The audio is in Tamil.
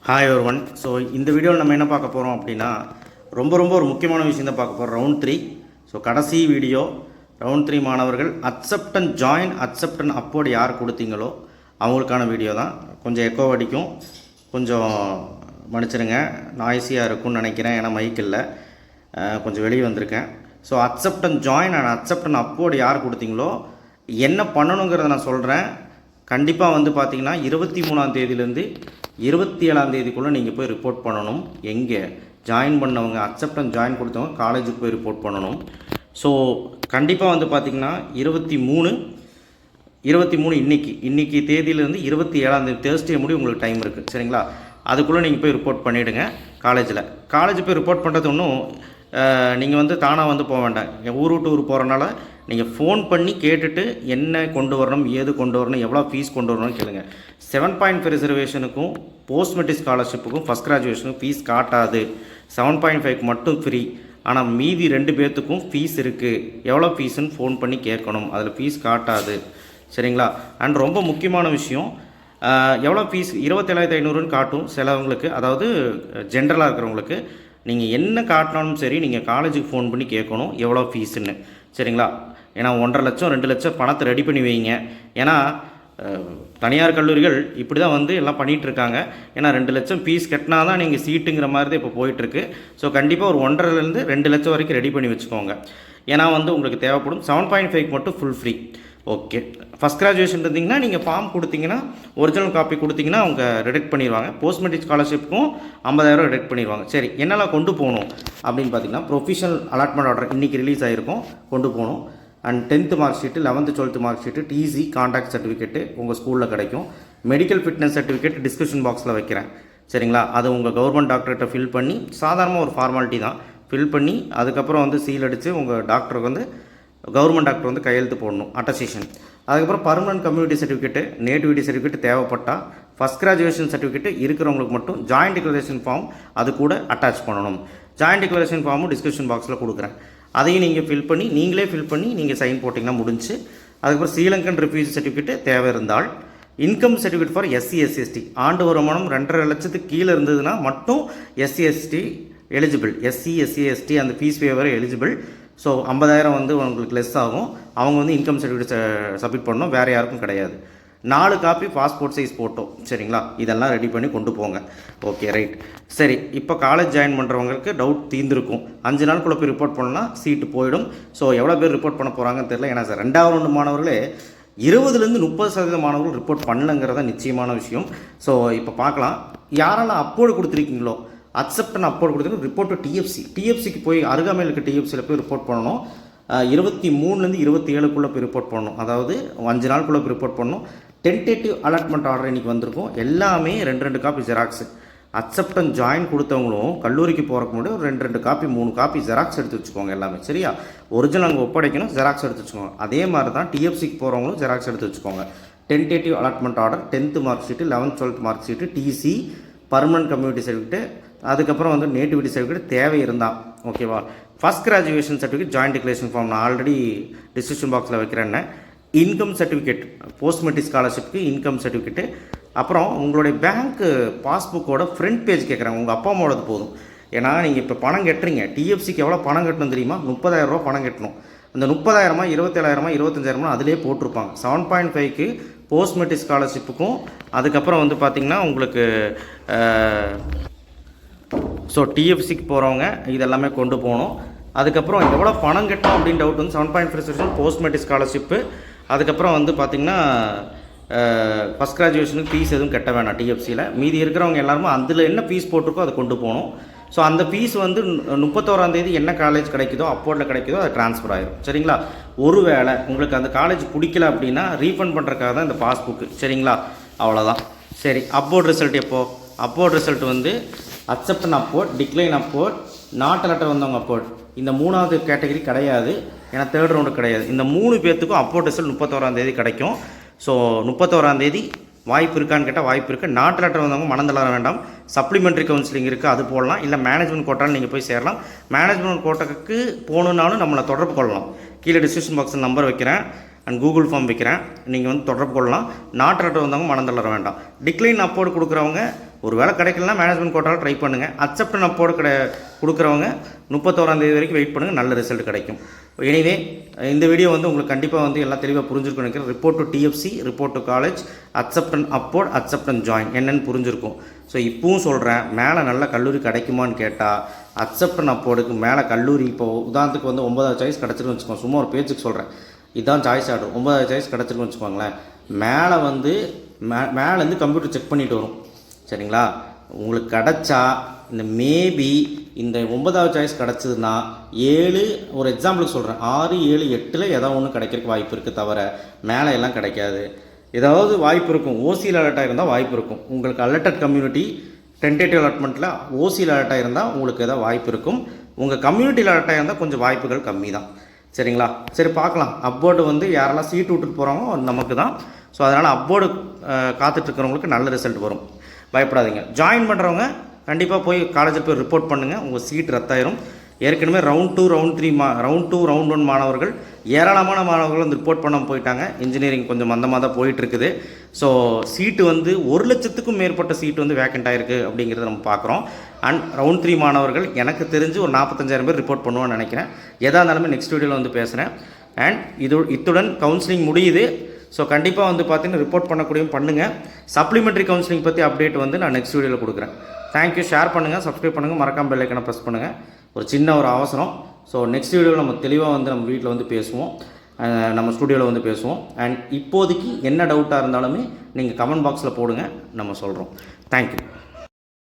ஹாய் ஒருவன். ஸோ இந்த வீடியோவில் நம்ம என்ன பார்க்க போகிறோம் அப்படின்னா ரொம்ப ஒரு முக்கியமான விஷயம் தான் பார்க்க போகிறோம். ரவுண்ட் 3. ஸோ கடைசி வீடியோ ரவுண்ட் 3 மாணவர்கள் accept and join accept and அப்போர்டு யார் கொடுத்தீங்களோ அவங்களுக்கான வீடியோ தான். கொஞ்சம் எக்கோ அடிக்கும், கொஞ்சம் மன்னிச்சிடுங்க, நாய்ஸியாக இருக்கும்னு நினைக்கிறேன். ஏன்னா மைக் இல்லை, கொஞ்சம் வெளியே வந்திருக்கேன். So accept and join and accept and அப்போர்டு யார் கொடுத்தீங்களோ என்ன பண்ணணுங்கிறத நான் சொல்கிறேன். கண்டிப்பாக வந்து பார்த்திங்கன்னா 23ஆம் தேதியிலேருந்து 27ஆம் தேதிக்குள்ளே நீங்கள் போய் ரிப்போர்ட் பண்ணணும். எங்கே ஜாயின் பண்ணவங்க, அக்செப்ட் அண்ட் ஜாயின் கொடுத்தவங்க காலேஜுக்கு போய் ரிப்போர்ட் பண்ணணும். ஸோ கண்டிப்பாக வந்து பார்த்திங்கன்னா 23 இன்றைக்கி தேதியிலேருந்து 27ஆம் தேதி தேர்ஸ்டே முடி உங்களுக்கு டைம் இருக்குது. சரிங்களா? அதுக்குள்ளே நீங்கள் போய் ரிப்போர்ட் பண்ணிவிடுங்க காலேஜ் போய் ரிப்போர்ட் பண்ணுறது ஒன்றும் நீங்கள் வந்து தானாக வந்து போக வேண்டாம். ஊர் விட்டு ஊர் போகிறனால நீங்கள் ஃபோன் பண்ணி கேட்டுட்டு என்ன கொண்டு வரணும், ஏது கொண்டு வரணும், எவ்வளோ ஃபீஸ் கொண்டு வரணும்னு கேளுங்க. 7.5 ரிசர்வேஷனுக்கும் போஸ்ட் மெட்ரிக் ஸ்காலர்ஷிப்புக்கும் ஃபஸ்ட் கிராஜுவேஷனுக்கும் ஃபீஸ் காட்டாது. 7.5க்கு மட்டும் ஃப்ரீ. ஆனால் மீதி 2 பேர்த்துக்கும் ஃபீஸ் இருக்குது. எவ்வளோ ஃபீஸுன்னு ஃபோன் பண்ணி கேட்கணும். அதில் ஃபீஸ் காட்டாது. சரிங்களா? அண்ட் ரொம்ப முக்கியமான விஷயம், எவ்வளோ ஃபீஸ் 27,500ன்னு காட்டும் சிலவங்களுக்கு, அதாவது ஜென்ரலாக இருக்கிறவங்களுக்கு. நீங்கள் என்ன காட்டினாலும் சரி, நீங்கள் காலேஜுக்கு ஃபோன் பண்ணி கேட்கணும் எவ்வளோ ஃபீஸுன்னு. சரிங்களா? ஏன்னா 1.5 லட்சம் 2 லட்சம் பணத்தை ரெடி பண்ணி வைங்க. ஏன்னா தனியார் கல்லூரிகள் இப்படி தான் வந்து எல்லாம் பண்ணிகிட்ருக்காங்க. ஏன்னா 2 லட்சம் ஃபீஸ் கட்டினா தான் நீங்கள் சீட்டுங்கிற மாதிரி தான் இப்போ போயிட்டுருக்கு. ஸோ கண்டிப்பாக ஒரு 1.5லேருந்து 2 லட்சம் வரைக்கும் ரெடி பண்ணி வச்சுக்கோங்க. ஏன்னா வந்து உங்களுக்கு தேவைப்படும். 7.5க்கு மட்டும் full free. Okay. First graduation இருந்தீங்கன்னா நீங்கள் ஃபார்ம் கொடுத்தீங்கன்னா, ஒரிஜினல் காப்பி கொடுத்தீங்கன்னா அவங்க ரிடெக்ட் பண்ணிடுவாங்க. போஸ்ட் மெட்ரிக் ஸ்காலர்ஷிப்புக்கும் 50,000 ரிடெக்ட் பண்ணிடுவாங்க. சரி, என்னெல்லாம் கொண்டு போகணும் அப்படின்னு பார்த்தீங்கன்னா, ப்ரொஃபஷனல் அலாட்மெண்ட் ஆர்டர் இன்றைக்கி ரிலீஸ் ஆகிருக்கும், கொண்டு போகணும். And 10th mark sheet, 11th 12th mark sheet, TC conduct certificate உங்கள் ஸ்கூலில் கிடைக்கும். மெடிக்கல் ஃபிட்னஸ் சர்டிஃபிகேட் டிஸ்கிரிப்ஷன் பாக்ஸில் வைக்கிறேன். சரிங்களா? அது உங்கள் கவர்மெண்ட் டாக்டர்கிட்ட ஃபில் பண்ணி, சாதாரணமாக ஒரு ஃபார்மாலிட்டி தான், ஃபில் பண்ணி அதுக்கப்புறம் வந்து சீல் அடித்து உங்கள் டாக்டருக்கு வந்து கவர்மெண்ட் டாக்டர் வந்து கையெழுத்து போடணும், அட்டஸ்டேஷன். அதுக்கப்புறம் permanent community certificate, nativity certificate தேவைப்பட்டால், ஃபஸ்ட் கிராஜுவேஷன் சர்டிஃபிகேட்டு இருக்கிறவங்களுக்கு மட்டும் ஜாயின்ட் டிக்ளரேஷன் ஃபார்ம் அது கூட அட்டாச் பண்ணணும். ஜாயின்ட் டிக்ளரேஷன் ஃபார்மும் டிஸ்கிரிப்ஷன் பாக்ஸில் கொடுக்குறேன். அதையும் நீங்கள் நீங்களே ஃபில் பண்ணி நீங்கள் சைன் போட்டிங்கன்னா முடிஞ்சு. அதுக்கப்புறம் ஸ்ரீலங்கன் ரெஃப்யூஜி சர்டிஃபிகேட்டு தேவை இருந்தால், income certificate for SC SC ST ஆண்டு வருமானம் 2.5 லட்சத்துக்கு கீழே இருந்ததுன்னா மட்டும் SC ST eligible. SC SC ST அந்த ஃபீஸ் வேவர் எலிஜிபிள். ஸோ 50,000 வந்து உங்களுக்கு லெஸ் ஆகும். அவங்க வந்து இன்கம் சர்டிஃபிகேட் சப்மிட் பண்ணணும், வேறு யாருக்கும் கிடையாது. 4 காப்பி பாஸ்போர்ட் சைஸ் ஃபோட்டோ. சரிங்களா? இதெல்லாம் ரெடி பண்ணி கொண்டு போங்க. Okay, right. சரி, இப்போ காலேஜ் ஜாயின் பண்ணுறவங்களுக்கு டவுட் தீர்ந்துருக்கும். 5 நாளுக்குள்ளே போய் ரிப்போர்ட் பண்ணலாம், சீட்டு போயிடும். ஸோ எவ்வளோ பேர் ரிப்போர்ட் பண்ண போகிறாங்கன்னு தெரியல. ஏன்னா சார் 2வது ரவுண்டு மாணவர்களே 20லேருந்து 30% மாணவர்கள் ரிப்போர்ட் பண்ணலங்கிறத நிச்சயமான விஷயம். ஸோ இப்போ பார்க்கலாம். யாரெல்லாம் அப்போர்டு கொடுத்துருக்கீங்களோ, அக்செப்ட் அண்ட் அப்போர்டு கொடுத்துருக்கு, ரிப்போர்ட் டு டிஎஃப்சிக்கு போய் அருகாமையில் இருக்க டிஎஃப்சியில் போய் ரிப்போர்ட் பண்ணணும். 23லேருந்து 27க்குள்ளே போய் ரிப்போர்ட் பண்ணணும். அதாவது 5 நாளுக்குள்ளே போய் ரிப்போர்ட் பண்ணணும். டென்டேட்டிவ் அலாட்மெண்ட் ஆர்டர் இன்றைக்கி வந்திருக்கும். எல்லாமே 2 copy xerox. Accept and join கொடுத்தவங்களும் கல்லூரிக்கு போகிறக்கு முன்னாடி ஒரு 2 காப்பி 3 காப்பி ஜெராக்ஸ் எடுத்து வச்சுக்கோங்க. எல்லாமே சரியா? ஒரிஜினல் அங்கே ஒப்படைக்கணும், ஜெராக்ஸ் எடுத்து வச்சுக்கோங்க. அதே மாதிரி தான் டிஎஃப்சிக்கு போகிறவங்களும் ஜெராக்ஸ் எடுத்து வச்சுக்கோங்க. Tentative allotment order, 10th mark sheet, 11th 12th mark sheet, TC, permanent community certificate, அதுக்கப்புறம் வந்து நேட்டிவிட்டி சர்டிஃபிகேட் தேவை இருந்தால், ஓகேவா? First graduation certificate, joint declaration form நான் ஆல்ரெடி டிஸ்கிரிப்ஷன் பாக்ஸில் வைக்கிறேன்னு. இன்கம் சர்டிஃபிகேட், போஸ்ட் மெட்ரிக் ஸ்காலர்ஷிப்புக்கு இன்கம் சர்டிஃபிகேட்டு. அப்புறம் உங்களுடைய பேங்க்கு பாஸ்புக்கோட ஃப்ரண்ட் பேஜ் கேட்குறாங்க. உங்கள் அப்பா அம்மாவோடது போதும். ஏன்னா நீங்கள் இப்போ பணம் கட்டுறீங்க. டிஎஃப்சிக்கு எவ்வளோ பணம் கட்டணும் தெரியுமா? 30,000 ரூபா பணம் கட்டணும். அந்த 30,000 27,000 25,000 அதிலே போட்டிருப்பாங்க. 7.5க்கு போஸ்ட் மெட்ரிக் ஸ்காலர்ஷிப்புக்கும், அதுக்கப்புறம் வந்து பார்த்திங்கன்னா உங்களுக்கு ஸோ டிஎஃப்சிக்கு போகிறவங்க இதெல்லாமே கொண்டு போகணும். அதுக்கப்புறம் எவ்வளோ பணம் கட்டணும் அப்படின்னு டவுட் வந்து 7.5 ரிசர்வேஷன், போஸ்ட் மெட்ரிக் ஸ்காலர்ஷிப்பு, அதுக்கப்புறம் வந்து பார்த்திங்கன்னா ஃபஸ்ட் கிராஜுவேஷனுக்கு ஃபீஸ் எதுவும் கட்ட வேணாம் டிஎஃப்சியில். மீதி இருக்கிறவங்க எல்லாருமே அதில் என்ன ஃபீஸ் போட்டிருக்கோ அதை கொண்டு போகணும். ஸோ அந்த ஃபீஸ் வந்து 31ஆம் தேதி என்ன காலேஜ் கிடைக்குதோ, அப்போர்டில் கிடைக்குதோ அது ட்ரான்ஸ்ஃபர் ஆகிடும். சரிங்களா? ஒருவேளை உங்களுக்கு அந்த காலேஜ் பிடிக்கல அப்படின்னா ரீஃபண்ட் பண்ணுறதுக்காக தான் இந்த பாஸ்புக்கு. சரிங்களா? அவ்வளோதான். சரி, அப்போர்ட் ரிசல்ட் எப்போது? அப்போர்ட் ரிசல்ட் வந்து accept and upward, decline upward, not letter வந்தவங்க அப்போர்ட். இந்த 3வது கேட்டகரி கிடையாது. ஏன்னா 3rd ரவுண்டு கிடையாது. இந்த 3 பேர்த்துக்கும் அப்போர்ட் ரிசல்ட் 31ஆம் தேதி கிடைக்கும். ஸோ 31ஆம் தேதி வாய்ப்பு இருக்கான்னு கேட்டால் வாய்ப்பு இருக்குது. நாட் லெட்டர் வந்தவங்க மனம் தளர வேண்டாம். சப்ளிமெண்ட்ரி கவுன்சிலிங் இருக்குது, அது போடலாம். இல்லை மேனேஜ்மெண்ட் கோட்டாலும் நீங்கள் போய் சேரலாம். மேனேஜ்மெண்ட் கோட்டாக்கு போகணுன்னாலும் நம்மளை தொடர்பு கொள்ளலாம். கீழே டிஸ்கிரிப்ஷன் பாக்ஸில் நம்பர் வைக்கிறேன் அண்ட் கூகுள் ஃபார்ம் வைக்கிறேன். நீங்கள் வந்து தொடர்பு கொள்ளலாம். நாட் லெட்டர் வந்தவங்க மனம் தளர வேண்டாம். டிக்ளைன் அப்போர்டு கொடுக்குறவங்க ஒரு வேளை கிடைக்கலனா மேனேஜ்மெண்ட் கோட்டாவில் ட்ரை பண்ணுங்கள். அக்செப்ட் அண்ட் அப்போர்டு கொடுக்குறவங்க 31ஆம் தேதி வரைக்கும் வெயிட் பண்ணுங்கள், நல்ல ரிசல்ட் கிடைக்கும். எனிவே இந்த வீடியோ வந்து உங்களுக்கு கண்டிப்பாக வந்து எல்லாம் தெளிவாக புரிஞ்சிருக்கும் நினைக்கிறேன். Report to DFC, report to college, accept and upward, accept and join என்னென்னு புரிஞ்சிருக்கும். ஸோ இப்பவும் சொல்கிறேன், மேலே நல்ல கல்லூரி கிடைக்குமான்னு கேட்டால் அக்செப்ட் அண்ட் அப்போர்டுக்கு மேலே கல்லூரி இப்போது உதாரணத்துக்கு வந்து 9வது சாய்ஸ் கிடச்சிருன்னு வச்சுக்கோங்க. சும்மா ஒரு பேச்சுக்கு சொல்கிறேன், இதுதான் சாய்ஸ் ஆர்டர். 9வது சாய்ஸ் கிடச்சிருக்குன்னு வச்சுக்கோங்களேன். மேலே வந்து மேலேருந்து கம்ப்யூட்டர் செக் பண்ணிட்டு வரும். சரிங்களா? உங்களுக்கு கிடச்சா இந்த மேபி இந்த 9வது சாய்ஸ் கிடச்சிதுன்னா 7, ஒரு எக்ஸாம்பிளுக்கு சொல்கிறேன், 6, 7, 8 ஏதாவது ஒன்று கிடைக்கிறதுக்கு வாய்ப்பு இருக்குது, தவிர மேலே எல்லாம் கிடைக்காது. ஏதாவது வாய்ப்பு இருக்கும். ஓசியில் அலர்ட்டாக இருந்தால் வாய்ப்பு இருக்கும். உங்களுக்கு அலர்ட்டட் கம்யூனிட்டி டென்டேட்டிவ் அலாட்மெண்ட்டில் ஓசியில் அலர்ட்டாக இருந்தால் உங்களுக்கு ஏதாவது வாய்ப்பு இருக்கும். உங்கள் கம்யூனிட்டியில் அலர்ட்டாக இருந்தால் கொஞ்சம் வாய்ப்புகள் கம்மி தான். சரிங்களா? சரி, பார்க்கலாம். அப்போர்டு வந்து யாரெல்லாம் சீட்டு விட்டுட்டு போகிறாங்களோ நமக்கு தான். ஸோ அதனால் அப்போர்டு காத்துட்ருக்கிறவங்களுக்கு நல்ல ரிசல்ட் வரும், பயப்படாதீங்க. ஜாயின் பண்ணுறவங்க கண்டிப்பாக போய் காலேஜில் போய் ரிப்போர்ட் பண்ணுங்கள், உங்கள் சீட் ரத்தாயிரும். ஏற்கனவே ரவுண்ட் 2, ரவுண்ட் 3 ரவுண்ட் 2, ரவுண்ட் 1 மாணவர்கள் ஏராளமான மாணவர்கள் வந்து ரிப்போர்ட் பண்ண போயிட்டாங்க. இன்ஜினியரிங் கொஞ்சம் மந்தமாக தான் போயிட்டுருக்குது. ஸோ சீட்டு வந்து 1 லட்சத்துக்கும் மேற்பட்ட சீட்டு வந்து வேக்கண்ட் ஆகிருக்கு அப்படிங்கிறத நம்ம பார்க்குறோம். அண்ட் ரவுண்ட் 3 மாணவர்கள் எனக்கு தெரிஞ்சு ஒரு 45,000 பேர் ரிப்போர்ட் பண்ணுவோன்னு நினைக்கிறேன். எதாக இருந்தாலுமே நெக்ஸ்ட் வீடியோவில் வந்து பேசுகிறேன். அண்ட் இத்துடன் கவுன்சிலிங் முடியுது. ஸோ கண்டிப்பாக வந்து பார்த்தீங்கன்னா ரிப்போர்ட் பண்ணக்கூடியவும் பண்ணுங்கள். சப்ளிமெண்ட்ரி கவுன்சிலிங் பற்றி அப்டேட் வந்து நான் நெக்ஸ்ட் வீடியோவில் கொடுக்குறேன். தேங்க்யூ. ஷேர் பண்ணுங்கள், சப்ஸ்கிரைப் பண்ணுங்கள், மறக்காம பெல் ஐக்கனை ப்ரெஸ் பண்ணுங்கள். ஒரு சின்ன ஒரு அவசரம். ஸோ நெக்ஸ்ட் வீடியோவில் நம்ம தெளிவாக வந்து நம்ம வீட்டில் வந்து பேசுவோம், நம்ம ஸ்டுடியோவில் வந்து பேசுவோம். அண்ட் இப்போதைக்கு என்ன டவுட்டாக இருந்தாலுமே நீங்கள் கமெண்ட் பாக்ஸில் போடுங்க, நம்ம சொல்கிறோம். தேங்க்யூ.